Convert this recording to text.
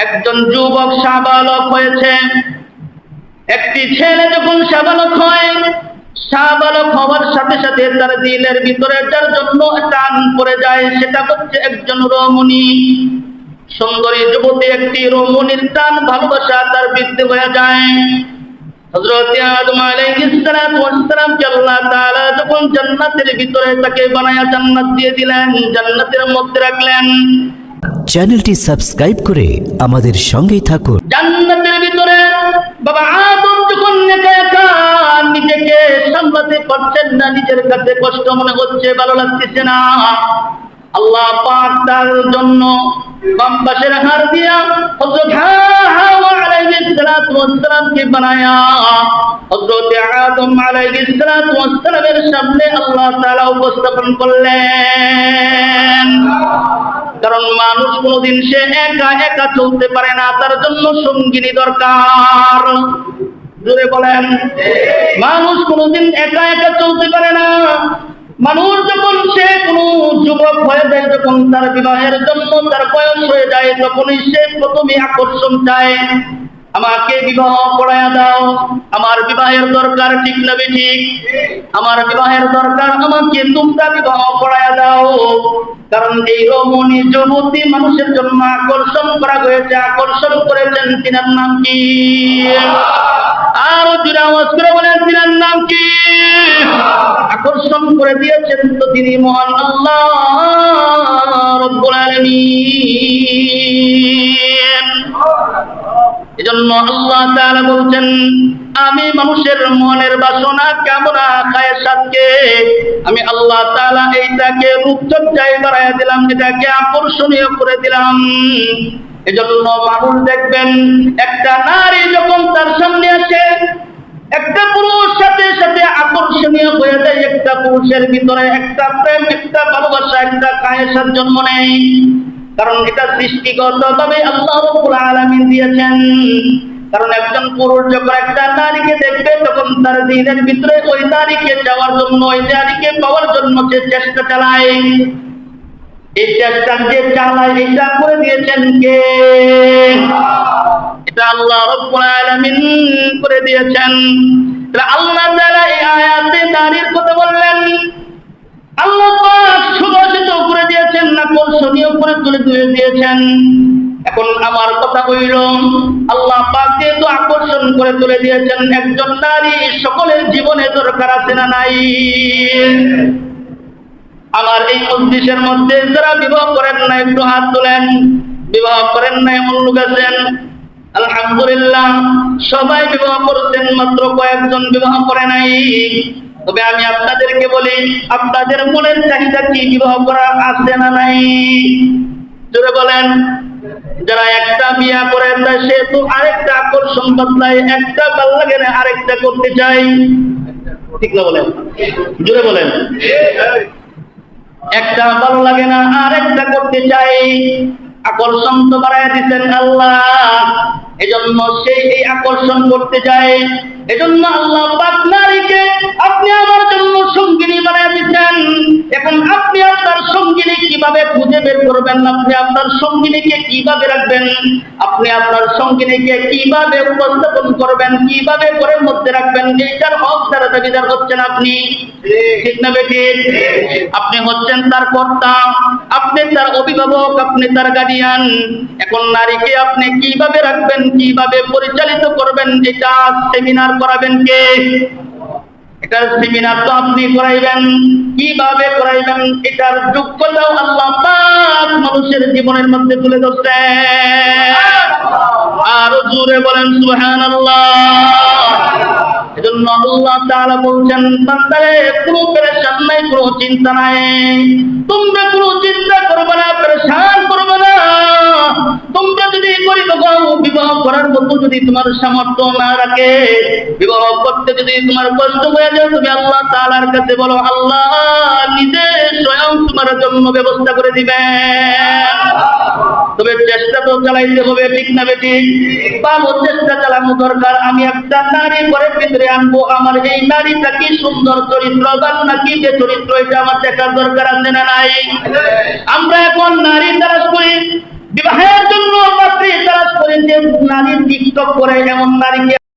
একজন যুবক সাবালক হয়েছে। একটি ছেলে যখন সাবালক হয়, সাবালক হওয়ার সাথে সাথে তার দিলের ভিতরে যার জন্য টান পড়ে যায়, সেটা হচ্ছে একজন রমণী। সুন্দরী যুবতী একটি রমণীর টান, ভালোবাসা তার বৃদ্ধি হয়ে যায়। হযরত আদম আলাইহিস সালাতু ওয়াস সালামকে আল্লাহ তাআলা যখন জান্নাতের ভিতরে তাকে বানায়া জান্নাত দিয়ে দিলেন, জান্নাতের মধ্যে রাখলেন। চ্যানেলটি সাবস্ক্রাইব করে আমাদের সঙ্গেই থাকুন। জান্নাতের ভিতরে বাবা আদম যখন একা একা নিজেকে সামলাতে পারছেন না, নিজের কাছে কষ্ট মনে হচ্ছে, ভালো লাগতেছে না, আল্লাহ পাক তার জন্য বাম পাশের হাড় দিয়া হযরত হাওয়া আলাইহিস সালাতু ওয়াস সালামকে বানায়া হযরত আদম আলাইহিস সালাতু ওয়াস সালামের সামনে আল্লাহ তাআলা উপস্থাপন করলেন। কারণ মানুষ কোনোদিন সে একা একা চলতে পারে না, তার জন্য সঙ্গিনী দরকার। জোরে বলেন, মানুষ কোনোদিন একা একা চলতে পারে না। মানুষ যখন সে কোনো যুবক হয়ে যায়, যখন তার বিবাহের জন্য তার বয়স হয়ে যায়, তখনই সে প্রথমে আকর্ষণ চায়, আমাকে বিবাহ করায়া দাও, আমার বিবাহের দরকার, ঠিক না ঠিক? আমার বিবাহের দরকার, আমাকে তোমরা বিবাহ করায়া দাও। কারণ এই রমণী যুবতী মানুষের জন্য আকর্ষণ করা হয়েছে, আকর্ষণ করেছেন, তিনার নাম কি? আর যারা আওয়াজ করে বলেন, তিনার নাম কি? আকর্ষণ করে দিয়েছেন তো তিনি মহান আল্লাহ রব্বুল আলামিন। এজন্য আল্লাহ তাআলা বলছেন, আমি মানুষের মনের বাসনা, কামনা, খায়সাতকে আমি আল্লাহ তাআলা এইটাকে রূপচর্চায় বাড়ায়া দিলাম, এটাকে আকর্ষণীয় করে দিলাম। এজন্য মানুষ দেখবেন, একটা নারী যখন তার সামনে আসে, একটা পুরুষ সাথে সাথে আকর্ষণীয় হয়ে যায়। একটা পুরুষের ভিতরে একটা প্রেম, একটা ভালোবাসা, একটা খায়সাত জন্ম নেয়। কারণ এটা সৃষ্টিগতভাবে আল্লাহ রাব্বুল আলামিন দিয়েছেন। কারণ একজন পুরুষ যখন একটা নারীকে দেখবে, তখন তার দিলের ভিতরে ওই নারীকে যাওয়ার জন্য, ওই নারীকে পাওয়ার জন্য সে চেষ্টা চালায়। এই চেষ্টা যে চালায়, এটা করে দিয়েছেন কে? এটা আল্লাহ রাব্বুল আলামিন করে দিয়েছেন। আল্লাহ তাআলা এই আয়াতে নারীর কথা বললেন, আল্লাহ পাক সুদর্শিত করে দিয়েছেন, আকর্ষণীয় করে তুলে দিয়েছেন। এখন আমার কথা হইল, আল্লাহ পাক যেহেতু আকর্ষণ করে তুলে দিয়েছেন, একজন নারী সকলের জীবনে দরকার আছে না নাই? আমার এই মজলিসের মধ্যে যারা বিবাহ করেন না, একটু হাত তোলেন। বিবাহ করেন না এমন লোক আছেন? আলহামদুলিল্লাহ, সবাই বিবাহ করেছেন, মাত্র কয়েকজন বিবাহ করে নাই। তবে আমি আপনাদেরকে বলি, আপনাদের মনের চাহিদা কি বিবাহ করা আছে না নাই? জোরে বলেন। যারা একটা বিয়া করেন না, সে তো আরেকটা আকর্ষণ বদলায়, একটা ভালো লাগে না আরেকটা করতে চাই, ঠিক না? বলেন, জোরে বলেন। একটা ভালো লাগে না আরেকটা করতে চাই, আকর্ষণ তো বাড়ায় দিচ্ছেন আল্লাহ। এজন্য সে এই আকর্ষণ করতে যায়। এজন্য আল্লাহ পাক নারীকে আপনি আমার জন্য সঙ্গিনী বানায় দিচ্ছেন। এখন আপনি আপনার সঙ্গিনী কিভাবে খুঁজে বের করবেন? আপনি আপনার সঙ্গিনীকে কিভাবে রাখবেন? আপনি আপনার সঙ্গিনীকে কিভাবে উপস্থাপন করবেন? কিভাবে ঘরের মধ্যে রাখবেন? এইটার হক দ্বারা দাবিদার হচ্ছেন আপনি, ঠিক না বেঠিক? আপনি হচ্ছেন তার কর্তা, আপনি তার অভিভাবক, আপনি তার গার্ডিয়ান। এখন নারীকে আপনি কিভাবে রাখবেন, কিভাবে পরিচালিত করবেন, এটা সেমিনার করাবেন কে? এটার সেমিনার তো আপনি করাইবেন। কিভাবে করাইবেন এটার যোগ্যতাও আল্লাহ পাক মানুষের জীবনের মধ্যে তুলে ধরছেন। আর জোরে বলেন সুবহানাল্লাহ। এজন্য আল্লাহ তাআলা বলছেন, বান্দারে কোনো পেরেশান নাই, কোনো চিন্তা নাই, তোমরা কোনো চিন্তা করবে না, পেরেশান করবে না। তোমরা যদি বিবাহ করার মতো যদি তোমার সামর্থ্য না রাখে, বিবাহ করতে যদি তোমার কষ্ট হয়ে যায়, তুমি আল্লাহ তাআলার কাছে বলো, আল্লাহ নিজে স্বয়ং তোমার জন্য ব্যবস্থা করে দিবেন। তবে চেষ্টা তো চালাইতে হবে, ঠিক না বেঠিক? ভালো চেষ্টা চালানো দরকার। আমি একটা নারী ঘরের ভিতরে আনবো, আমার এই নারীটা কি সুন্দর চরিত্রবান নাকি যে চরিত্র, এটা আমার দেখার দরকার আছে না নাই? আমরা এখন নারী তালাশ করি, বিবাহের জন্য পাত্রী তালাশ নারী টিকটক করে এমন নারীকে